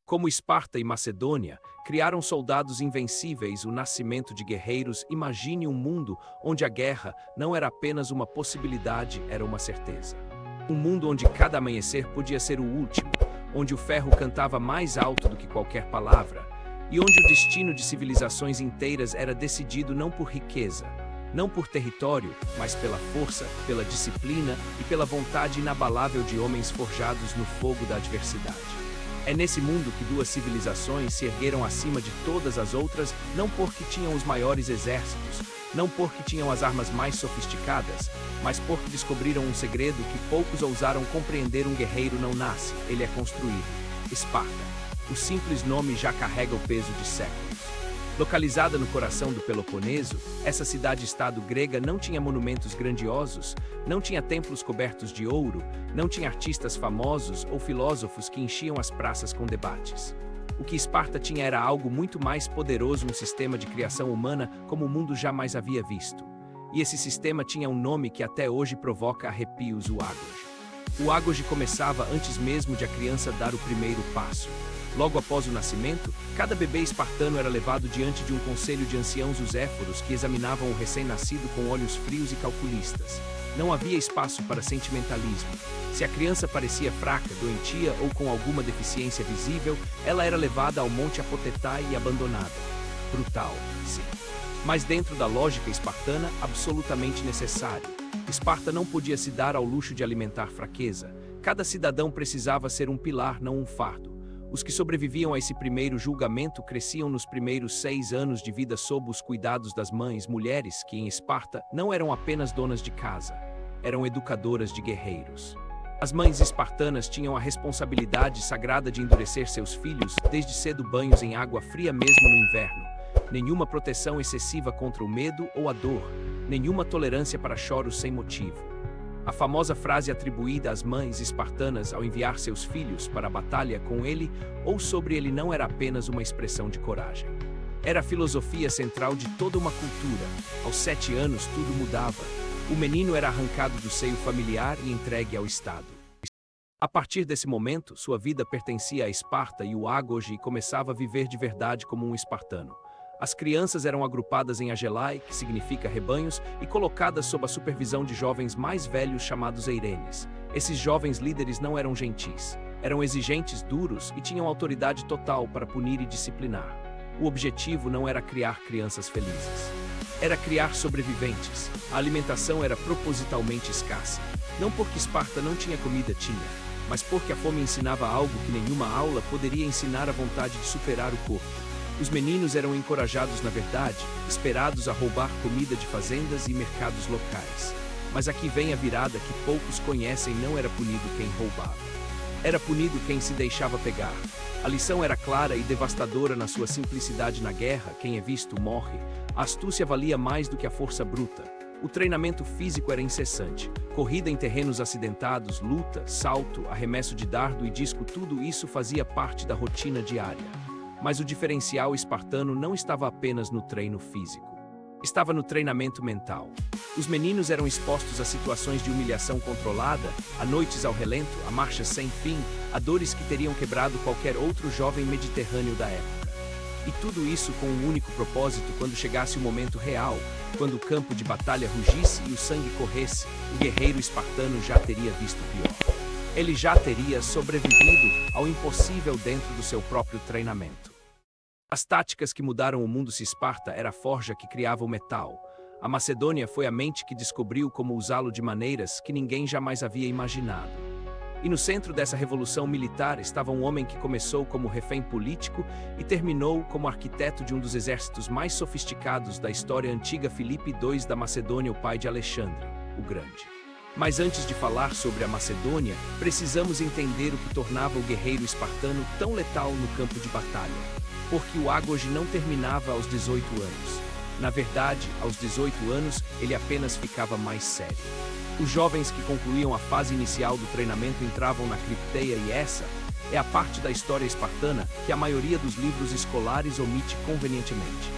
Como Esparta e Macedônia, criaram soldados invencíveis, o nascimento de guerreiros. Imagine um mundo onde a guerra não era apenas uma possibilidade, era uma certeza. Um mundo onde cada amanhecer podia ser o último, onde o ferro cantava mais alto do que qualquer palavra, e onde o destino de civilizações inteiras era decidido não por riqueza, não por território, mas pela força, pela disciplina e pela vontade inabalável de homens forjados no fogo da adversidade. É nesse mundo que duas civilizações se ergueram acima de todas as outras, não porque tinham os maiores exércitos, não porque tinham as armas mais sofisticadas, mas porque descobriram um segredo que poucos ousaram compreender: um guerreiro não nasce, ele é construído. Esparta. O simples nome já carrega o peso de séculos. Localizada no coração do Peloponeso, essa cidade-estado grega não tinha monumentos grandiosos, não tinha templos cobertos de ouro, não tinha artistas famosos ou filósofos que enchiam as praças com debates. O que Esparta tinha era algo muito mais poderoso, um sistema de criação humana como o mundo jamais havia visto. E esse sistema tinha um nome que até hoje provoca arrepios: o ágoge. O ágoge começava antes mesmo de a criança dar o primeiro passo. Logo após o nascimento, cada bebê espartano era levado diante de um conselho de anciãos, os éforos, que examinavam o recém-nascido com olhos frios e calculistas. Não havia espaço para sentimentalismo. Se a criança parecia fraca, doentia ou com alguma deficiência visível, ela era levada ao Monte Apotetai e abandonada. Brutal, sim. Mas dentro da lógica espartana, absolutamente necessário. Esparta não podia se dar ao luxo de alimentar fraqueza. Cada cidadão precisava ser um pilar, não um fardo. Os que sobreviviam a esse primeiro julgamento cresciam nos primeiros 6 anos de vida sob os cuidados das mães, mulheres que, em Esparta, não eram apenas donas de casa, eram educadoras de guerreiros. As mães espartanas tinham a responsabilidade sagrada de endurecer seus filhos, desde cedo banhos em água fria mesmo no inverno, nenhuma proteção excessiva contra o medo ou a dor, nenhuma tolerância para choros sem motivo. A famosa frase atribuída às mães espartanas ao enviar seus filhos para a batalha com ele ou sobre ele não era apenas uma expressão de coragem. Era a filosofia central de toda uma cultura. Aos 7 anos tudo mudava. O menino era arrancado do seio familiar e entregue ao Estado. A partir desse momento, sua vida pertencia a Esparta e o ágoge começava a viver de verdade como um espartano. As crianças eram agrupadas em agelai, que significa rebanhos, e colocadas sob a supervisão de jovens mais velhos chamados eirenes. Esses jovens líderes não eram gentis, eram exigentes, duros e tinham autoridade total para punir e disciplinar. O objetivo não era criar crianças felizes, era criar sobreviventes. A alimentação era propositalmente escassa, não porque Esparta não tinha comida, tinha, mas porque a fome ensinava algo que nenhuma aula poderia ensinar: a vontade de superar o corpo. Os meninos eram encorajados, na verdade, esperados a roubar comida de fazendas e mercados locais. Mas aqui vem a virada que poucos conhecem: não era punido quem roubava. Era punido quem se deixava pegar. A lição era clara e devastadora na sua simplicidade: na guerra, quem é visto morre. A astúcia valia mais do que a força bruta. O treinamento físico era incessante. Corrida em terrenos acidentados, luta, salto, arremesso de dardo e disco, tudo isso fazia parte da rotina diária. Mas o diferencial espartano não estava apenas no treino físico. Estava no treinamento mental. Os meninos eram expostos a situações de humilhação controlada, a noites ao relento, a marchas sem fim, a dores que teriam quebrado qualquer outro jovem mediterrâneo da época. E tudo isso com um único propósito: quando chegasse o momento real, quando o campo de batalha rugisse e o sangue corresse, o guerreiro espartano já teria visto o pior. Ele já teria sobrevivido ao impossível dentro do seu próprio treinamento. As táticas que mudaram o mundo: se Esparta era a forja que criava o metal, a Macedônia foi a mente que descobriu como usá-lo de maneiras que ninguém jamais havia imaginado. E no centro dessa revolução militar estava um homem que começou como refém político e terminou como arquiteto de um dos exércitos mais sofisticados da história antiga: Filipe II da Macedônia, o pai de Alexandre, o Grande. Mas antes de falar sobre a Macedônia, precisamos entender o que tornava o guerreiro espartano tão letal no campo de batalha. Porque o ágoge não terminava aos 18 anos. Na verdade, aos 18 anos, ele apenas ficava mais sério. Os jovens que concluíam a fase inicial do treinamento entravam na cripteia, e essa é a parte da história espartana que a maioria dos livros escolares omite convenientemente.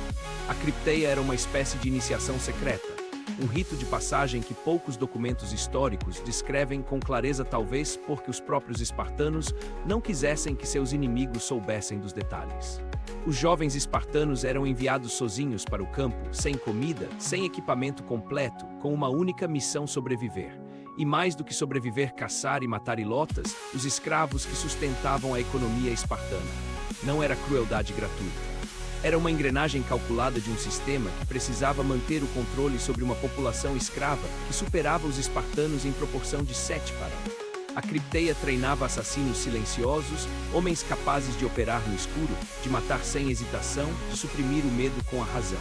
A cripteia era uma espécie de iniciação secreta, um rito de passagem que poucos documentos históricos descrevem com clareza, talvez porque os próprios espartanos não quisessem que seus inimigos soubessem dos detalhes. Os jovens espartanos eram enviados sozinhos para o campo, sem comida, sem equipamento completo, com uma única missão: sobreviver. E mais do que sobreviver, caçar e matar ilotas, os escravos que sustentavam a economia espartana. Não era crueldade gratuita. Era uma engrenagem calculada de um sistema que precisava manter o controle sobre uma população escrava que superava os espartanos em proporção de 7 para 1. A Cripteia treinava assassinos silenciosos, homens capazes de operar no escuro, de matar sem hesitação, de suprimir o medo com a razão.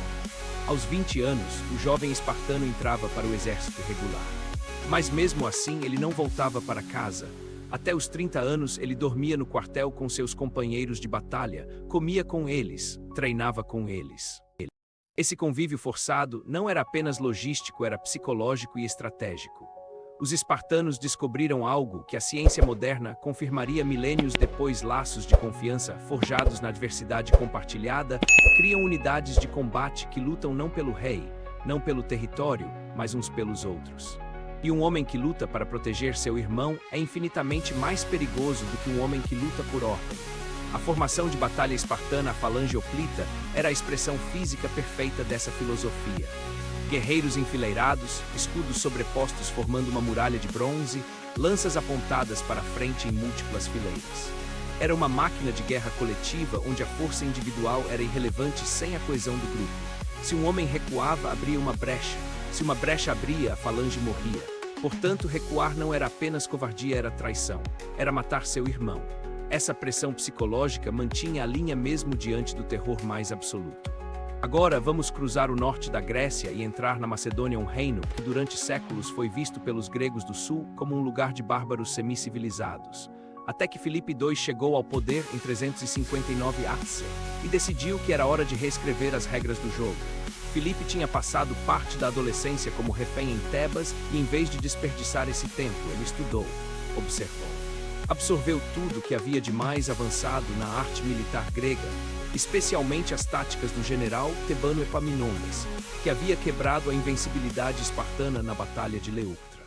Aos 20 anos, o jovem espartano entrava para o exército regular. Mas mesmo assim, ele não voltava para casa. Até os 30 anos, ele dormia no quartel com seus companheiros de batalha, comia com eles, treinava com eles. Esse convívio forçado não era apenas logístico, era psicológico e estratégico. Os espartanos descobriram algo que a ciência moderna confirmaria milênios depois: laços de confiança forjados na adversidade compartilhada criam unidades de combate que lutam não pelo rei, não pelo território, mas uns pelos outros. E um homem que luta para proteger seu irmão é infinitamente mais perigoso do que um homem que luta por ordem. A formação de batalha espartana, a falange hoplita, era a expressão física perfeita dessa filosofia. Guerreiros enfileirados, escudos sobrepostos formando uma muralha de bronze, lanças apontadas para frente em múltiplas fileiras. Era uma máquina de guerra coletiva onde a força individual era irrelevante sem a coesão do grupo. Se um homem recuava, abria uma brecha. Se uma brecha abria, a falange morria. Portanto, recuar não era apenas covardia, era traição. Era matar seu irmão. Essa pressão psicológica mantinha a linha mesmo diante do terror mais absoluto. Agora vamos cruzar o norte da Grécia e entrar na Macedônia, um reino que durante séculos foi visto pelos gregos do sul como um lugar de bárbaros semicivilizados. Até que Filipe II chegou ao poder em 359 a.C. e decidiu que era hora de reescrever as regras do jogo. Filipe tinha passado parte da adolescência como refém em Tebas e, em vez de desperdiçar esse tempo, ele estudou, observou. Absorveu tudo que havia de mais avançado na arte militar grega, especialmente as táticas do general tebano Epaminondas, que havia quebrado a invencibilidade espartana na Batalha de Leuctra.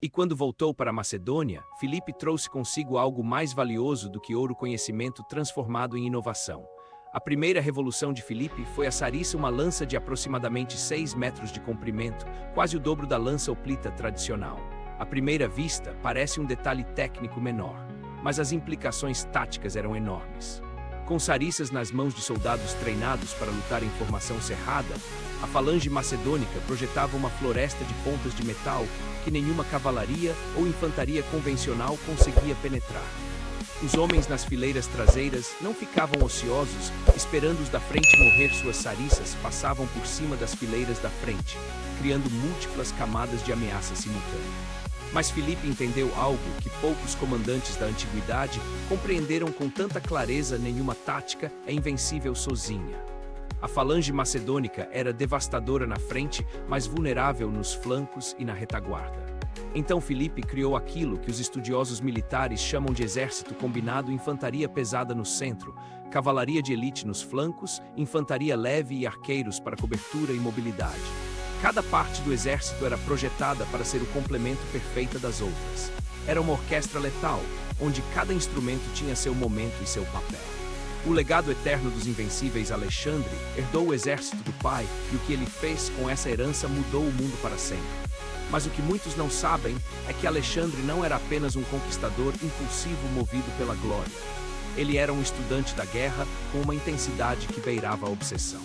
E quando voltou para a Macedônia, Filipe trouxe consigo algo mais valioso do que ouro: conhecimento transformado em inovação. A primeira revolução de Filipe foi a sarissa, uma lança de aproximadamente 6 metros de comprimento, quase o dobro da lança hoplita tradicional. À primeira vista, parece um detalhe técnico menor, mas as implicações táticas eram enormes. Com sarissas nas mãos de soldados treinados para lutar em formação cerrada, a falange macedônica projetava uma floresta de pontas de metal que nenhuma cavalaria ou infantaria convencional conseguia penetrar. Os homens nas fileiras traseiras não ficavam ociosos, esperando os da frente morrer. Suas sarissas passavam por cima das fileiras da frente, criando múltiplas camadas de ameaça simultânea. Mas Filipe entendeu algo que poucos comandantes da antiguidade compreenderam com tanta clareza: nenhuma tática é invencível sozinha. A falange macedônica era devastadora na frente, mas vulnerável nos flancos e na retaguarda. Então Filipe criou aquilo que os estudiosos militares chamam de exército combinado: infantaria pesada no centro, cavalaria de elite nos flancos, infantaria leve e arqueiros para cobertura e mobilidade. Cada parte do exército era projetada para ser o complemento perfeito das outras. Era uma orquestra letal, onde cada instrumento tinha seu momento e seu papel. O legado eterno dos invencíveis, Alexandre herdou o exército do pai, e o que ele fez com essa herança mudou o mundo para sempre. Mas o que muitos não sabem é que Alexandre não era apenas um conquistador impulsivo movido pela glória. Ele era um estudante da guerra com uma intensidade que beirava a obsessão.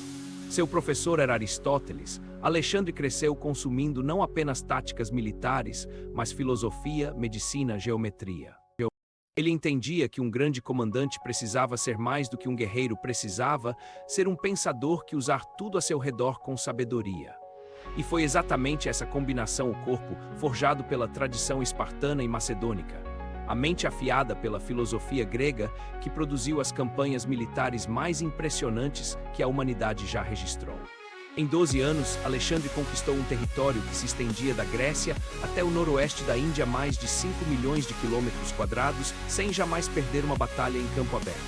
Seu professor era Aristóteles. Alexandre cresceu consumindo não apenas táticas militares, mas filosofia, medicina, geometria. Ele entendia que um grande comandante precisava ser mais do que um guerreiro, precisava ser um pensador que usar tudo a seu redor com sabedoria. E foi exatamente essa combinação, o corpo, forjado pela tradição espartana e macedônica, a mente afiada pela filosofia grega, que produziu as campanhas militares mais impressionantes que a humanidade já registrou. Em 12 anos, Alexandre conquistou um território que se estendia da Grécia até o noroeste da Índia, mais de 5 milhões de quilômetros quadrados, sem jamais perder uma batalha em campo aberto.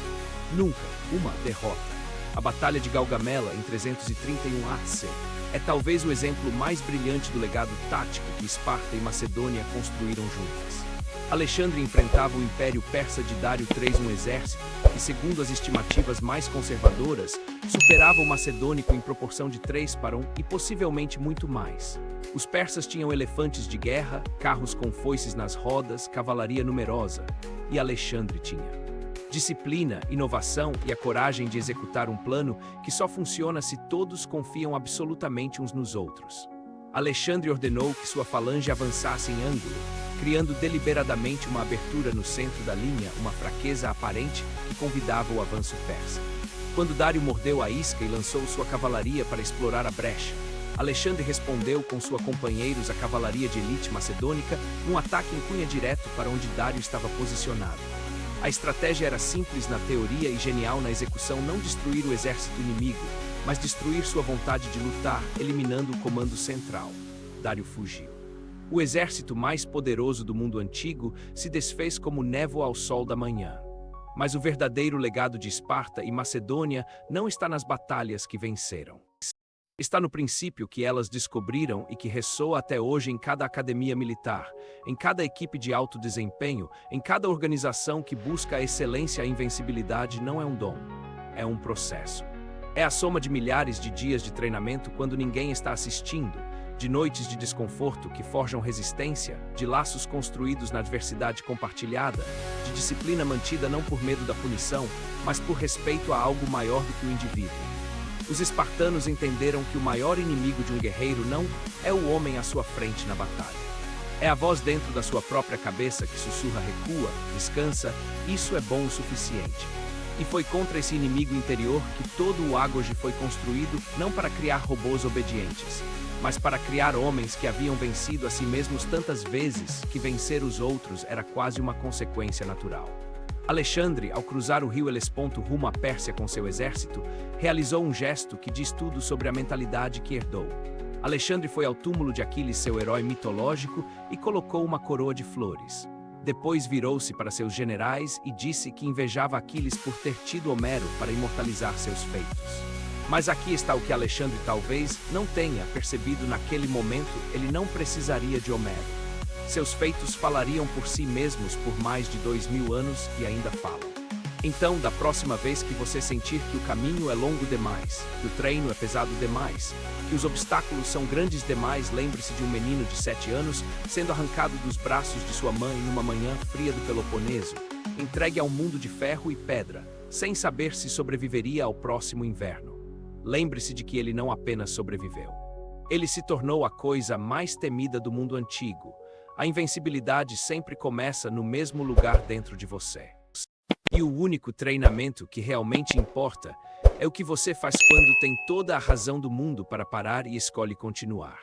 Nunca uma derrota. A Batalha de Gaugamela, em 331 AC, é talvez o exemplo mais brilhante do legado tático que Esparta e Macedônia construíram juntas. Alexandre enfrentava o Império Persa de Dário III, um exército que, segundo as estimativas mais conservadoras, superava o macedônico em proporção de 3 para 1 e possivelmente muito mais. Os persas tinham elefantes de guerra, carros com foices nas rodas, cavalaria numerosa, e Alexandre tinha disciplina, inovação e a coragem de executar um plano que só funciona se todos confiam absolutamente uns nos outros. Alexandre ordenou que sua falange avançasse em ângulo, criando deliberadamente uma abertura no centro da linha, uma fraqueza aparente que convidava o avanço persa. Quando Dário mordeu a isca e lançou sua cavalaria para explorar a brecha, Alexandre respondeu com sua companheiros, a cavalaria de elite macedônica, num ataque em cunha direto para onde Dário estava posicionado. A estratégia era simples na teoria e genial na execução: não destruir o exército inimigo, mas destruir sua vontade de lutar, eliminando o comando central. Dário fugiu. O exército mais poderoso do mundo antigo se desfez como névoa ao sol da manhã. Mas o verdadeiro legado de Esparta e Macedônia não está nas batalhas que venceram. Está no princípio que elas descobriram e que ressoa até hoje em cada academia militar, em cada equipe de alto desempenho, em cada organização que busca a excelência. A invencibilidade não é um dom, é um processo. É a soma de milhares de dias de treinamento quando ninguém está assistindo, de noites de desconforto que forjam resistência, de laços construídos na adversidade compartilhada, de disciplina mantida não por medo da punição, mas por respeito a algo maior do que o indivíduo. Os espartanos entenderam que o maior inimigo de um guerreiro não é o homem à sua frente na batalha. É a voz dentro da sua própria cabeça que sussurra: recua, descansa, isso é bom o suficiente. E foi contra esse inimigo interior que todo o Ágoge foi construído, não para criar robôs obedientes, mas para criar homens que haviam vencido a si mesmos tantas vezes que vencer os outros era quase uma consequência natural. Alexandre, ao cruzar o rio Helesponto rumo à Pérsia com seu exército, realizou um gesto que diz tudo sobre a mentalidade que herdou. Alexandre foi ao túmulo de Aquiles, seu herói mitológico, e colocou uma coroa de flores. Depois virou-se para seus generais e disse que invejava Aquiles por ter tido Homero para imortalizar seus feitos. Mas aqui está o que Alexandre talvez não tenha percebido naquele momento: ele não precisaria de Homero. Seus feitos falariam por si mesmos por mais de 2000 anos e ainda falam. Então, da próxima vez que você sentir que o caminho é longo demais, que o treino é pesado demais, que os obstáculos são grandes demais, lembre-se de um menino de 7 anos sendo arrancado dos braços de sua mãe numa manhã fria do Peloponeso, entregue ao mundo de ferro e pedra, sem saber se sobreviveria ao próximo inverno. Lembre-se de que ele não apenas sobreviveu. Ele se tornou a coisa mais temida do mundo antigo. A invencibilidade sempre começa no mesmo lugar dentro de você. E o único treinamento que realmente importa é o que você faz quando tem toda a razão do mundo para parar e escolhe continuar.